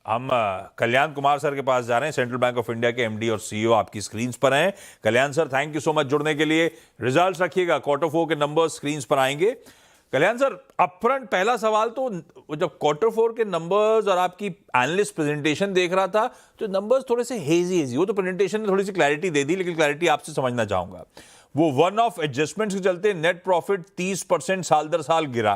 हम कल्याण कुमार सर के पास जा रहे हैं, सेंट्रल बैंक ऑफ इंडिया के एमडी और सीईओ आपकी स्क्रीन पर हैं। Kalyan sir, thank you so much जुड़ने के लिए। रिजल्ट्स रखिएगा, क्वार्टर 4 के नंबर्स स्क्रीन पर आएंगे। कल्याण सर, अपफ्रंट पहला सवाल तो जब क्वार्टर 4 के नंबर्स और आपकी एनालिस्ट प्रेजेंटेशन देख रहा था तो नंबर्स थोड़े से हेजी, वो तो प्रेजेंटेशन ने थोड़ी सी क्लैरिटी दे दी, लेकिन क्लैरिटी आपसे समझना चाहूंगा। वो वन ऑफ एडजस्टमेंट्स के चलते नेट प्रॉफिट 30% साल दर साल गिरा।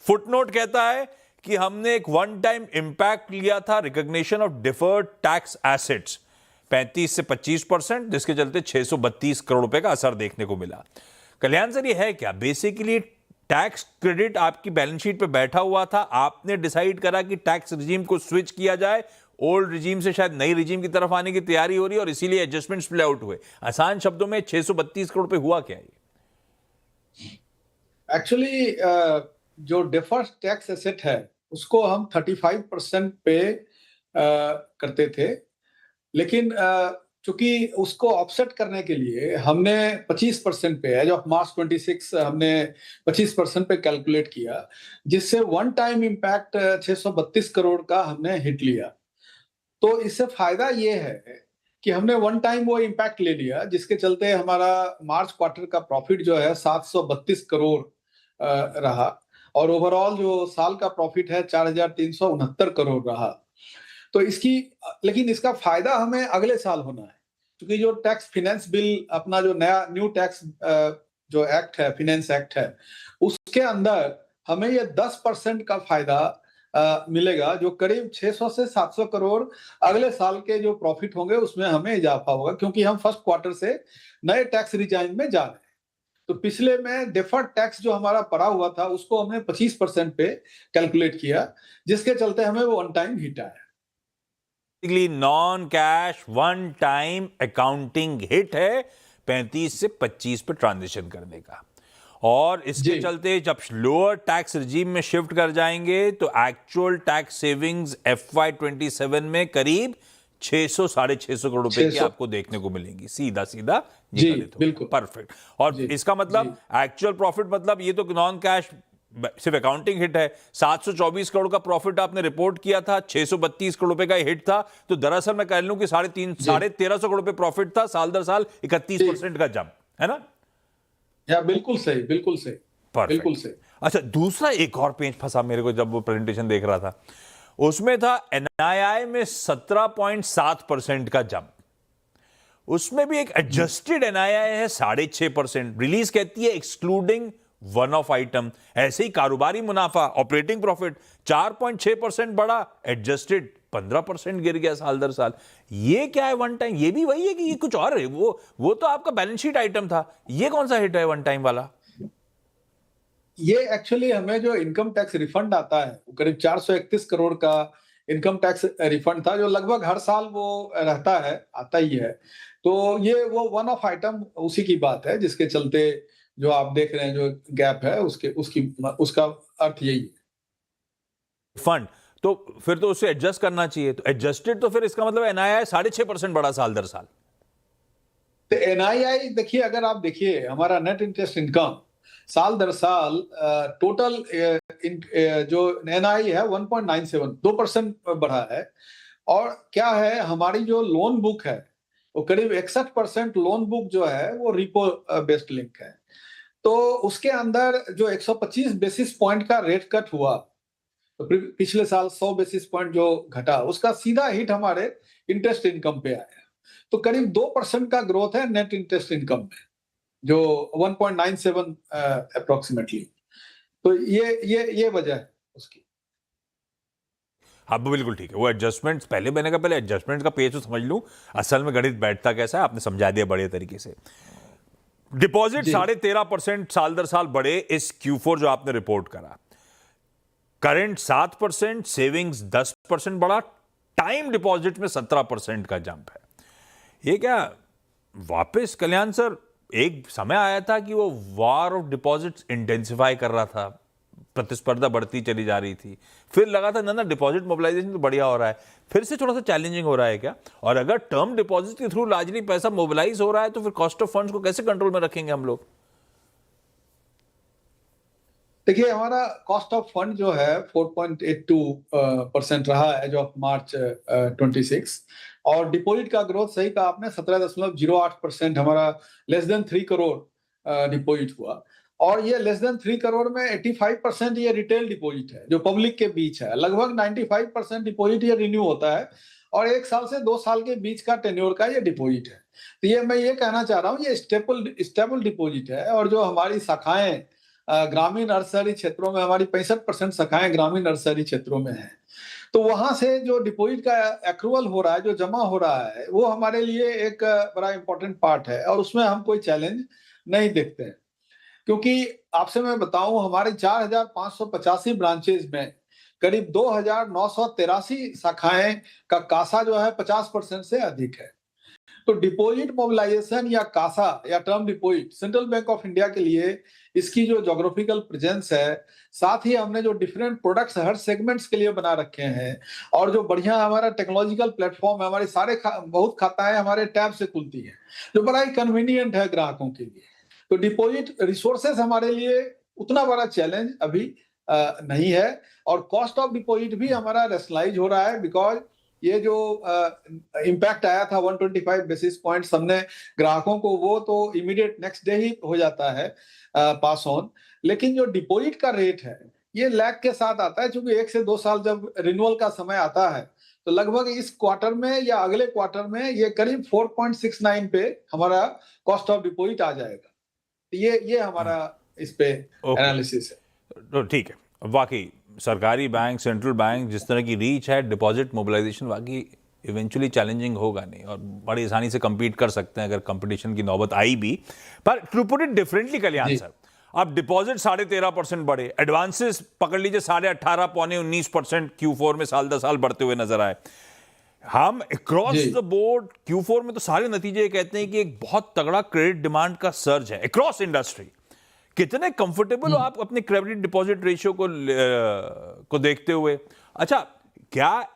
फुटनोट कहता है कि हमने एक वन टाइम इंपैक्ट लिया था, recognition of deferred tax assets 35 से 25%, जिसके चलते 632 करोड़ रुपए का असर देखने को मिला। कल्याण सर, ये है क्या? बेसिकली टैक्स क्रेडिट आपकी बैलेंस शीट पे बैठा हुआ था, आपने डिसाइड करा कि टैक्स रिजीम को स्विच किया जाए, ओल्ड रिजीम से शायद नई रिजीम की तरफ आने की तैयारी हो रही है और इसीलिए एडजस्टमेंट्स प्ले आउट हुए। आसान शब्दों में 632 करोड़ पे हुआ क्या? एक्चुअली जो डिफर्ड टैक्स एसेट है उसको हम 35% पे करते थे, लेकिन चूंकि उसको ऑफसेट करने के लिए हमने 25% पे, एज ऑफ मार्च 26 हमने 25% पे कैलकुलेट किया, जिससे वन टाइम इम्पैक्ट 632 करोड़ का हमने हिट लिया। तो इससे फायदा ये है कि हमने वन टाइम वो इम्पैक्ट ले लिया, जिसके चलते हमारा मार्च क्वार्टर का प्रॉफिट जो है 732 करोड़ रहा और ओवरऑल जो साल का प्रॉफिट है 4369 करोड़ रहा। तो लेकिन इसका फायदा हमें अगले साल होना है, क्योंकि जो टैक्स फिनेंस बिल, अपना जो नया न्यू टैक्स जो एक्ट है, फिनेंस एक्ट है, उसके अंदर हमें ये 10% का फायदा मिलेगा, जो करीब 600 से 700 करोड़ अगले साल के जो प्रॉफिट होंगे उसमें हमें इजाफा होगा, क्योंकि हम फर्स्ट क्वार्टर से नए टैक्स रिजाइन में जा रहे हैं। तो पिछले में डिफर्ड टैक्स जो हमारा पड़ा हुआ था उसको हमने 25% पे कैलकुलेट किया, जिसके चलते हमें वो वन टाइम हिट आया। Non cash one time accounting hit है 35 से 25 पे ट्रांजिशन करने का, और इसके चलते जब लोअर टैक्स रिजीम में शिफ्ट कर जाएंगे तो एक्चुअल टैक्स सेविंग्स FY27 में करीब 600-650 करोड़ रुपए की आपको देखने को मिलेंगी, सीधा सीधा निकलित हो। परफेक्ट। और इसका मतलब एक्चुअल प्रॉफिट, मतलब ये तो नॉन कैश सिर्फ अकाउंटिंग हिट है। 724 करोड़ का प्रॉफिट आपने रिपोर्ट किया था, 632 करोड़ रुपए का हिट था, तो दरअसल मैं कह लूं कि 1350 करोड़ रुपए प्रॉफिट था, साल दर साल 31% का जंप है ना? या बिल्कुल सही, बिल्कुल सही, बिल्कुल सही। अच्छा, दूसरा एक और पेंच फंसा मेरे को जब वो प्रेजेंटेशन देख रहा था, उसमें था NII में 17.7% का जंप। उसमें भी एक एडजस्टेड NII है 6.5%। रिलीज कहती है एक्सक्लूडिंग वन ऑफ आइटम। ऐसे ही कारोबारी मुनाफा, ऑपरेटिंग प्रॉफिट 4.6% बढ़ा, एडजस्टेड 15% गिर गया साल दर साल। ये क्या है वन टाइम? ये भी वही है कि ये कुछ और है? वो तो आपका बैलेंस शीट आइटम था, ये कौन सा हिट है वन टाइम वाला? ये एक्चुअली हमें जो इनकम टैक्स रिफंड आता है, करीब 431 करोड़ का इनकम टैक्स रिफंड था, जो लगभग हर साल वो रहता है, आता ही है। तो ये वो वन ऑफ आइटम उसी की बात है, जिसके चलते जो आप देख रहे हैं जो गैप है उसका अर्थ यही है। फंड तो फिर तो उसे एडजस्ट करना चाहिए, तो एडजस्टेड तो फिर इसका मतलब NII 6.5% बढ़ा साल दर साल। तो NII देखिए, अगर आप देखिए हमारा नेट इंटरेस्ट इनकम साल दर साल टोटल जो NII है 1.97 2% बढ़ा है। और क्या है, हमारी जो लोन बुक है वो करीब 61% लोन बुक जो है वो रिपो बेस्ड लिंक है। तो उसके अंदर जो 125 बेसिस पॉइंट का रेट कट हुआ, तो पिछले साल 100 बेसिस पॉइंट जो घटा, उसका सीधा हिट हमारे इंटरेस्ट इनकम पे आया। तो करीब 2% का ग्रोथ है नेट इंटरेस्ट इनकम में, जो 1.97 अप्रोक्सीमेटली। तो ये वजह है उसकी। हाँ बिल्कुल ठीक है। वो एडजस्टमेंट्स, पहले मैंने कहा पहले एडजस्टमेंट का पेज तो समझ लूं, असल में गणित बैठता कैसा है आपने समझा दिया बड़े तरीके से। डिपॉजिट 13.5% साल दर साल बढ़े इस Q4 जो आपने रिपोर्ट करा। करंट 7%, सेविंग्स 10% बढ़ा, टाइम डिपॉजिट में 17% का जंप है। ये क्या वापस कल्याण सर, एक समय आया था कि वो वॉर ऑफ डिपॉजिट्स इंटेंसिफाई कर रहा था, प्रतिस्पर्धा बढ़ती चली जा रही थी, फिर लगा था ना डिपॉजिट मोबिलाइजेशन तो बढ़िया हो रहा है, फिर से थोड़ा सा चैलेंजिंग हो रहा है क्या? और अगर टर्म डिपॉजिट के थ्रू लार्जली पैसा मोबिलाइज हो रहा है तो फिर कॉस्ट ऑफ फंड्स को कैसे कंट्रोल में रखेंगे हम लोग? देखिए, हमारा कॉस्ट ऑफ फंड जो है 4.82% रहा एज ऑफ मार्च 26, और डिपॉजिट का ग्रोथ सही कहा आपने, 17.08% हमारा लेस देन 3 करोड़ डिपॉजिट हुआ। और ये लेस देन 3 करोड़ में 85% ये रिटेल डिपॉजिट है जो पब्लिक के बीच है। लगभग 95% डिपॉजिट ये रिन्यू होता है और 1 साल से 2 साल के बीच का टेन्योर का ये डिपॉजिट है। तो ये मैं ये कहना चाह रहा हूँ, ये स्टेबल डिपॉजिट है। और जो हमारी शाखाएं ग्रामीण अर्ध शहरी क्षेत्रों में, हमारी 65% शाखाएं ग्रामीण अर्ध शहरी क्षेत्रों में है, तो वहां से जो डिपॉजिट का एक्रूवल हो रहा है, जो जमा हो रहा है, वो हमारे लिए एक बड़ा इंपॉर्टेंट पार्ट है और उसमें हम कोई चैलेंज नहीं देखते हैं। क्योंकि आपसे मैं बताऊं, हमारे 4,585 ब्रांचेज में करीब 2,983 शाखाएं का कासा जो है 50% से अधिक है। तो डिपॉजिट मोबिलाइजेशन या कासा या term deposit central Bank of India के लिए इसकी जो ज्योग्राफिकल प्रेजेंस है, साथ ही हमने जो डिफरेंट प्रोडक्ट्स हर सेगमेंट्स के लिए बना रखे हैं, और जो बढ़िया हमारा टेक्नोलॉजिकल प्लेटफॉर्म है, हमारी बहुत खाताएं हमारे टैब से खुलती हैं, जो बड़ा ही कन्वीनियंट है ग्राहकों के लिए। तो डिपॉजिट रिसोर्सेस हमारे लिए उतना बड़ा चैलेंज अभी नहीं है। और कॉस्ट ऑफ डिपॉजिट भी हमारा रेशनलाइज हो रहा है, बिकॉज ये जो इम्पैक्ट आया था 125 बेसिस पॉइंट्स हमने ग्राहकों को, वो तो इमीडिएट नेक्स्ट डे ही हो जाता है पास ऑन। लेकिन जो डिपॉजिट का रेट है ये लैग के साथ आता है, क्योंकि 1 से 2 साल जब रिन्यूअल का समय आता है, तो लगभग इस क्वार्टर में या अगले क्वार्टर में ये करीब 4.69 पे हमारा कॉस्ट ऑफ डिपॉजिट आ जाएगा। ये हमारा इस पे एनालिसिस है। तो ठीक है, वाकई सरकारी बैंक, सेंट्रल बैंक जिस तरह की रीच है, डिपॉजिट मोबिलाइजेशन वाकई इवेंचुअली चैलेंजिंग होगा नहीं, और बड़ी आसानी से compete कर सकते हैं अगर कंपटीशन की नौबत आई भी। पर to put it differently Kalyan sir, अब डिपॉजिट 13.5% बढ़े, एडवांसेस पकड़ लीजिए 18.5 पौने 19% Q4 में साल 10 साल बढ़ते हुए नजर आए। हम अक्रॉस द बोर्ड Q4 में तो सारे नतीजे कहते हैं कि एक बहुत तगड़ा क्रेडिट डिमांड का सर्ज है अक्रॉस इंडस्ट्री। कितने कंफर्टेबल हो आप अपने क्रेडिट डिपॉजिट रेशियो को देखते हुए? अच्छा, क्या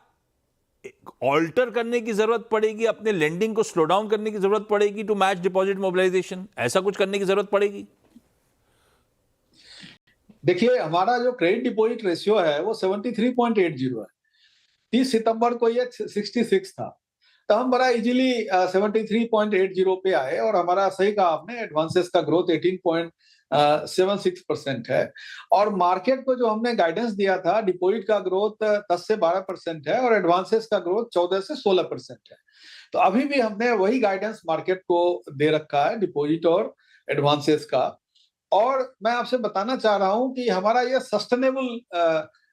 ऑल्टर करने की जरूरत पड़ेगी, अपने लेंडिंग को स्लो डाउन करने की जरूरत पड़ेगी टू मैच डिपॉजिट मोबिलाइजेशन? ऐसा कुछ करने की जरूरत पड़ेगी? देखिए, हमारा जो क्रेडिट डिपॉजिट रेशियो है वो 73.80 है। 30 सितंबर को ये 66 था, तो हम बड़ा इजीली 73.80 पे आए। और हमारा, सही कहा आपने, एडवांसेस का ग्रोथ 18.76% है। और मार्केट को जो हमने गाइडेंस दिया था, डिपॉजिट का ग्रोथ 10 से 12% है और एडवांसेस का ग्रोथ 14 से 16% है। तो अभी भी हमने वही गाइडेंस मार्केट को दे रखा है डिपॉजिट और एडवांसेस का। और मैं आपसे बताना चाह रहा हूं कि हमारा ये सस्टेनेबल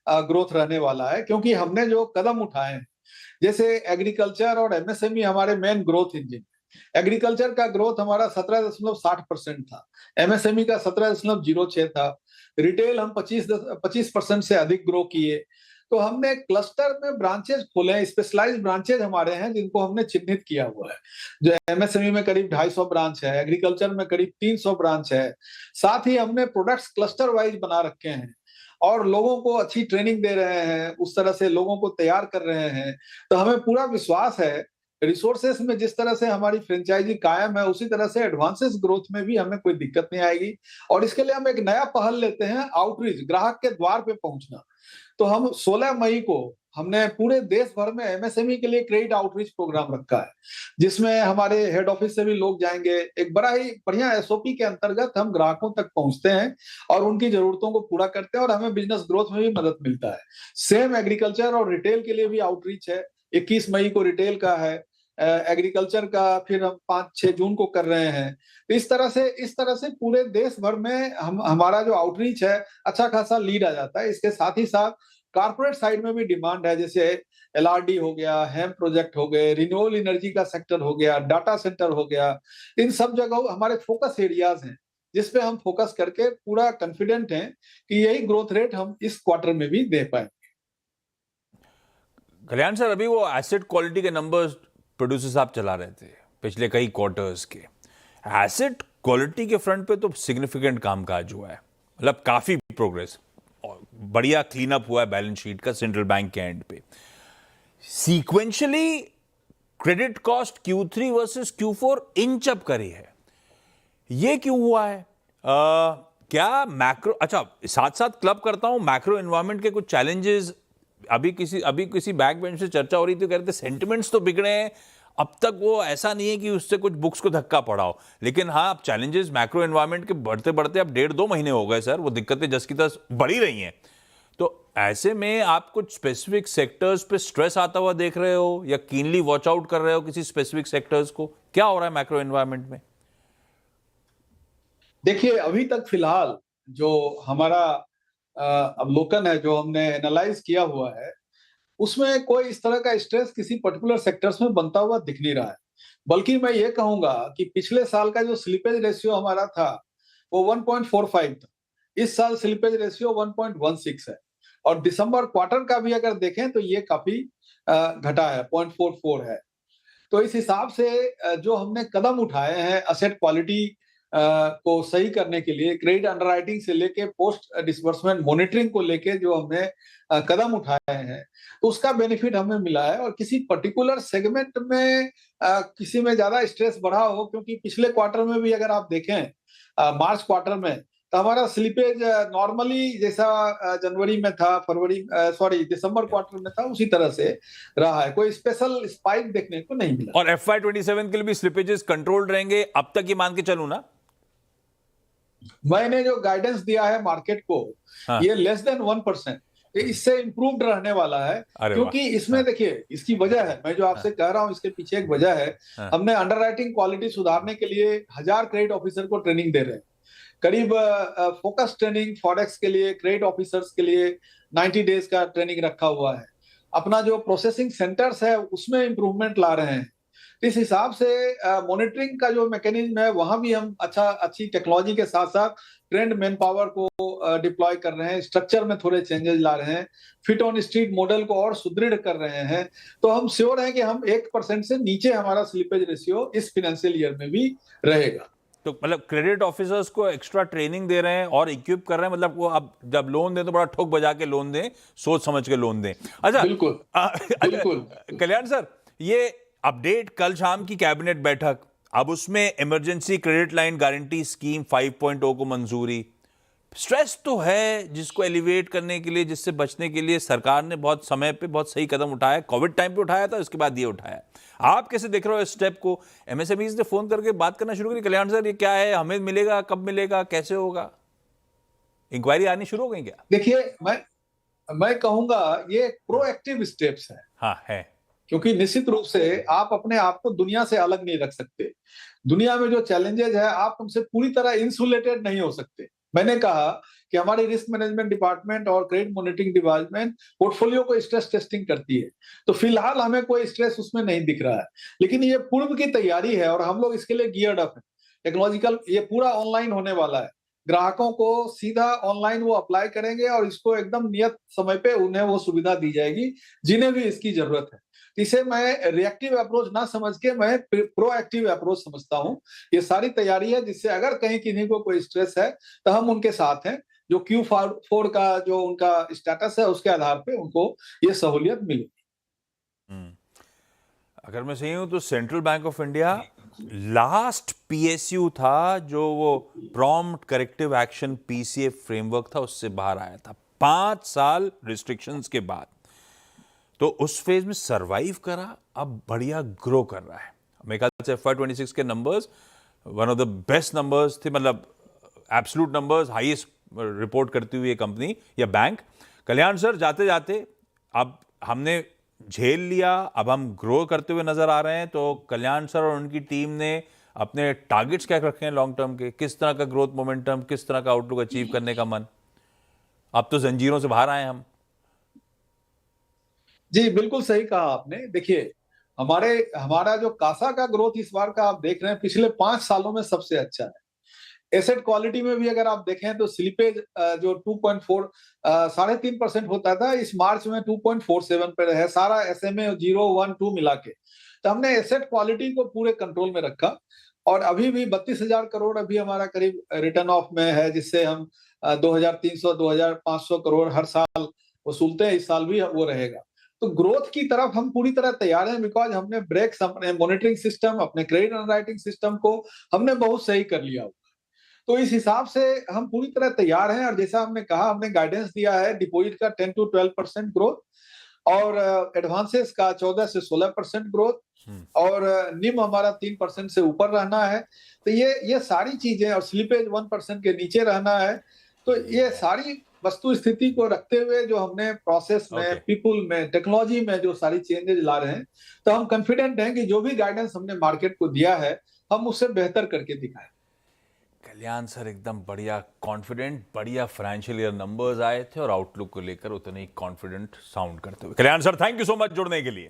ग्रोथ रहने वाला है, क्योंकि हमने जो कदम उठाए हैं, जैसे एग्रीकल्चर और एमएसएमई हमारे मेन ग्रोथ इंजन। एग्रीकल्चर का ग्रोथ हमारा 17.60% था, एमएसएमई का 17.06 था, रिटेल हम 25% से अधिक ग्रो किए। तो हमने क्लस्टर में ब्रांचेज खोले हैं, स्पेशलाइज्ड ब्रांचेज हमारे हैं जिनको हमने चिन्हित किया हुआ है। जो एमएसएमई में करीब 250 ब्रांच है, एग्रीकल्चर में करीब 300 ब्रांच है। साथ ही हमने प्रोडक्ट्स क्लस्टर वाइज बना रखे हैं और लोगों को अच्छी ट्रेनिंग दे रहे हैं, उस तरह से लोगों को तैयार कर रहे हैं। तो हमें पूरा विश्वास है, रिसोर्सेस में जिस तरह से हमारी फ्रेंचाइजी कायम है, उसी तरह से एडवांसेस ग्रोथ में भी हमें कोई दिक्कत नहीं आएगी। और इसके लिए हम एक नया पहल लेते हैं, आउटरीच, ग्राहक के द्वार पे पहुंचना। तो हम 16 मई को हमने पूरे देश भर में एमएसएमई के लिए क्रेडिट आउटरीच प्रोग्राम रखा है, जिसमें हमारे हेड ऑफिस से भी लोग जाएंगे। एक बड़ा ही बढ़िया एसओपी के अंतर्गत हम ग्राहकों तक पहुंचते हैं और उनकी जरूरतों को पूरा करते हैं, और हमें बिजनेस ग्रोथ में भी मदद मिलता है। सेम एग्रीकल्चर और रिटेल के लिए भी आउटरीच है। 21 मई को रिटेल का है, एग्रीकल्चर का फिर हम 5-6 जून को कर रहे हैं। तो इस तरह से पूरे देश भर में हमारा जो आउटरीच है, अच्छा खासा लीड आ जाता है। इसके साथ ही साथ कारपोरेट साइड में भी डिमांड है, जैसे एलआरडी हो गया, हेम प्रोजेक्ट हो गए, रिन्यूएबल एनर्जी का सेक्टर हो गया, डाटा सेंटर हो गया। इन सब जगहों हमारे फोकस एरियाज हैं, जिसपे हम फोकस करके पूरा कॉन्फिडेंट हैं कि यही ग्रोथ रेट हम इस क्वार्टर में भी दे पाएंगे। कल्याण सर, अभी वो एसेट क्वालिटी के नंबर्स प्रोड्यूसर साहब चला रहे थे पिछले कई क्वार्टर्स के। एसेट क्वालिटी के फ्रंट पे तो सिग्निफिकेंट कामकाज हुआ है, मतलब काफी प्रोग्रेस, बढ़िया क्लीन अप हुआ है बैलेंस शीट का सेंट्रल बैंक के एंड पे। Sequentially credit cost Q3 versus Q4 inch up करी है, ये क्यों हुआ है? क्या मैक्रो, अच्छा साथ साथ क्लब करता हूं, मैक्रो एनवायरनमेंट के कुछ चैलेंजेस, अभी किसी बैक बेंच से चर्चा हो रही थी, कह रहे थे सेंटिमेंट्स तो बिगड़े हैं, अब तक वो ऐसा नहीं है कि उससे कुछ बुक्स को धक्का पड़ा हो, लेकिन हाँ अब चैलेंजेस मैक्रो एनवायरनमेंट के बढ़ते बढ़ते अब 1.5-2 महीने हो गए सर, वो दिक्कतें जस की तस बढ़ी रही हैं। तो ऐसे में आप कुछ स्पेसिफिक सेक्टर्स पे स्ट्रेस आता हुआ देख रहे हो या कीनली वॉच आउट कर रहे हो किसी स्पेसिफिक सेक्टर्स को, क्या हो रहा है मैक्रो एनवायरनमेंट में? देखिए, अभी तक फिलहाल जो हमारा अवलोकन है, जो हमने एनालाइज किया हुआ है, उसमें कोई इस तरह का स्ट्रेस किसी पर्टिकुलर सेक्टर्स में बनता हुआ दिख नहीं रहा है। बल्कि मैं ये कहूंगा कि पिछले साल का जो स्लिपेज रेशियो हमारा था, वो 1.45 था। इस साल स्लिपेज रेशियो 1.16 है। और दिसंबर क्वार्टर का भी अगर देखें तो ये काफी घटा है, 0.44 है। तो इस हिसाब से जो हमने कदम उठाए हैं एसेट क्वालिटी को सही करने के लिए, क्रेडिट अंडरराइटिंग से लेके पोस्ट डिसबर्समेंट मॉनिटरिंग को लेके जो हमने कदम उठाए हैं, तो उसका बेनिफिट हमें मिला है। और किसी पर्टिकुलर सेगमेंट में किसी में ज्यादा स्ट्रेस बढ़ा हो, क्योंकि पिछले क्वार्टर में भी अगर आप देखें, मार्च क्वार्टर में, तो हमारा स्लिपेज नॉर्मली जैसा जनवरी में था, दिसंबर क्वार्टर में था, उसी तरह से रहा है। कोई स्पेशल स्पाइक देखने को नहीं मिला। और FY27 के लिए भी स्लिपेजेस कंट्रोल रहेंगे अब तक, ये मान के चलूं ना? मैंने जो गाइडेंस दिया है मार्केट को, हाँ। ये लेस देन 1%, इससे इम्प्रूव्ड रहने वाला है। अरे वाह। क्योंकि इसमें हाँ। देखिए, इसकी वजह है, मैं जो आपसे कह रहा हूं, इसके पीछे एक वजह है। हाँ। हमने अंडरराइटिंग क्वालिटी सुधारने के लिए 1000 क्रेडिट ऑफिसर को ट्रेनिंग दे रहे हैं। करीब फोकस ट्रेनिंग फॉरेक्स के लिए, क्रेडिट ऑफिसर्स के लिए 90 डेज का ट्रेनिंग रखा हुआ है। अपना जो प्रोसेसिंग सेंटर्स है उसमें इंप्रूवमेंट ला रहे हैं। इस हिसाब से मॉनिटरिंग का जो मैकेनिज्म है, वहां भी हम अच्छी टेक्नोलॉजी के साथ साथ ट्रेंड मैन पावर को डिप्लॉय कर रहे हैं, स्ट्रक्चर में थोड़े चेंजेस ला रहे हैं, फिट ऑन स्ट्रीट मॉडल को और सुदृढ़ कर रहे हैं। तो हम श्योर हैं कि हम 1% से नीचे हमारा स्लिपेज रेशियो इस फाइनेंशियल ईयर में भी रहेगा। तो मतलब क्रेडिट ऑफिसर्स को एक्स्ट्रा ट्रेनिंग दे रहे हैं और इक्विप कर रहे हैं, मतलब वो अब जब लोन दें तो बड़ा ठोक बजा के लोन दें, सोच समझ के लोन दें। अच्छा। बिल्कुल बिल्कुल। कल्याण सर, ये अपडेट कल शाम की कैबिनेट बैठक, अब उसमें emergency credit line guarantee scheme 5.0 को मंजूरी, स्ट्रेस तो है जिसको एलिवेट करने के लिए, जिससे बचने के लिए सरकार ने बहुत समय पे बहुत सही कदम उठाया, कोविड टाइम पे उठाया था, उसके बाद ये उठाया। आप कैसे देख रहे हो इस स्टेप को? MSMEs ने फोन करके बात करना शुरू करी, कल्याण सर ये क्या है, हमें मिलेगा, कब मिलेगा, कैसे होगा? इंक्वायरी आनी शुरू हो गई क्या? देखिए, मैं कहूंगा ये प्रोएक्टिव स्टेप्स है। हाँ है। क्योंकि निश्चित रूप से आप अपने आप को दुनिया से अलग नहीं रख सकते। दुनिया में जो चैलेंजेस है, आप उनसे पूरी तरह इंसुलेटेड नहीं हो सकते। मैंने कहा कि हमारी रिस्क मैनेजमेंट डिपार्टमेंट और क्रेडिट मॉनिटरिंग डिपार्टमेंट पोर्टफोलियो को स्ट्रेस टेस्टिंग करती है। तो फिलहाल हमें कोई स्ट्रेस उसमें नहीं दिख रहा है, लेकिन ये पूर्व की तैयारी है और हम लोग इसके लिए गियर्ड अप है। टेक्नोलॉजिकल ये पूरा ऑनलाइन होने वाला है। ग्राहकों को सीधा ऑनलाइन वो अप्लाई करेंगे और इसको एकदम नियत समय पे उन्हें वो सुविधा दी जाएगी जिन्हें भी इसकी जरूरत है। इसे मैं रिएक्टिव अप्रोच ना समझ के मैं प्रोएक्टिव अप्रोच समझता हूं। ये सारी तैयारी है जिससे अगर कहीं किन्हीं को कोई स्ट्रेस है तो हम उनके साथ हैं। जो Q4 का जो उनका स्टेटस है उसके आधार पे उनको ये सहूलियत मिलेगी। अगर मैं सही हूं तो central Bank of India last PSU था जो वो prompt corrective action PCA framework था, उससे बाहर आया था 5 साल रिस्ट्रिक्शंस के बाद। तो उस फेज में सरवाइव करा, अब बढ़िया ग्रो कर रहा है। मेरे ख्याल से FY26 के numbers one of the best numbers थे, मतलब एब्सोल्यूट नंबर्स, हाईएस्ट रिपोर्ट करती हुई ये कंपनी या बैंक। कल्याण सर, जाते जाते अब हमने झेल लिया, अब हम ग्रो करते हुए नजर आ रहे हैं, तो कल्याण सर और उनकी टीम ने अपने टारगेट्स क्या रखे हैं लॉन्ग टर्म के? किस तरह का ग्रोथ मोमेंटम, किस तरह का आउटलुक अचीव करने का मन? अब तो जंजीरों से बाहर आए हम। जी, बिल्कुल सही कहा आपने। देखिए, हमारा जो कासा का ग्रोथ इस बार का आप देख रहे हैं, पिछले 5 सालों में सबसे अच्छा है। एसेट क्वालिटी में भी अगर आप देखें तो स्लिपेज जो 2.4 3.5% होता था, इस मार्च में 2.47 पे है, सारा SMA 0, 1, 2 मिला के। तो हमने एसेट क्वालिटी को पूरे कंट्रोल में रखा। और अभी भी 32,000 करोड़ अभी हमारा करीब रिटर्न ऑफ में है, जिससे हम 2,300 2,500 करोड़ हर साल वसूलते हैं। इस साल भी वो रहेगा। तो ग्रोथ की तरफ हम पूरी तरह तैयार हैं, बिकॉज हमने ब्रेक्स, अपने मॉनिटरिंग सिस्टम, अपने क्रेडिट अंडरराइटिंग सिस्टम को हमने बहुत सही कर लिया। तो इस हिसाब से हम पूरी तरह तैयार हैं। और जैसा हमने कहा, हमने गाइडेंस दिया है डिपॉजिट का 10 to 12% ग्रोथ, और एडवांसेस का 14 से 16% ग्रोथ, और निम हमारा 3% से ऊपर रहना है। तो ये सारी चीजें, और स्लिपेज 1% के नीचे रहना है। तो ये सारी वस्तु स्थिति को रखते हुए जो हमने प्रोसेस में, Okay. पीपुल में, टेक्नोलॉजी में जो सारी चेंजेस ला रहे हैं, तो हम कॉन्फिडेंट हैं कि जो भी गाइडेंस हमने मार्केट को दिया है, हम उससे बेहतर करके दिखाएं। कल्याण सर एकदम बढ़िया कॉन्फिडेंट, बढ़िया फाइनेंशियल ईयर नंबर्स आए थे और आउटलुक को लेकर उतने ही कॉन्फिडेंट साउंड करते हुए। Kalyan sir, thank you so much जुड़ने के लिए।